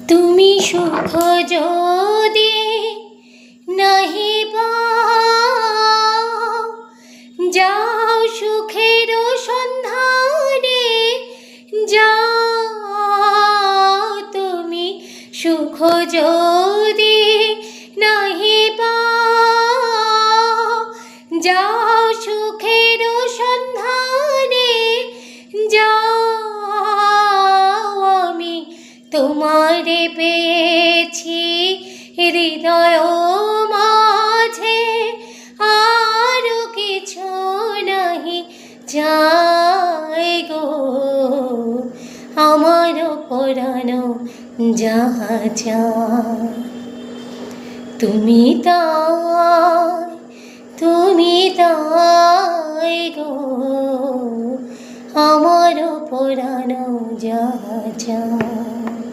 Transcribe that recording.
তুমি সুখ যদি নাহি পাও, যাও সুখের সন্ধানে যাও। তুমি সুখ যদি নাহি পাও, যাও সুখের সন্ধানে যাও। আমি তোমারে পেয়েছি হৃদয় মাঝে, আর কিছু নাহি চাই গো। আমার পরানো যাহা চায় তুমি তাই গো। আমার পরানো যাহা চায়।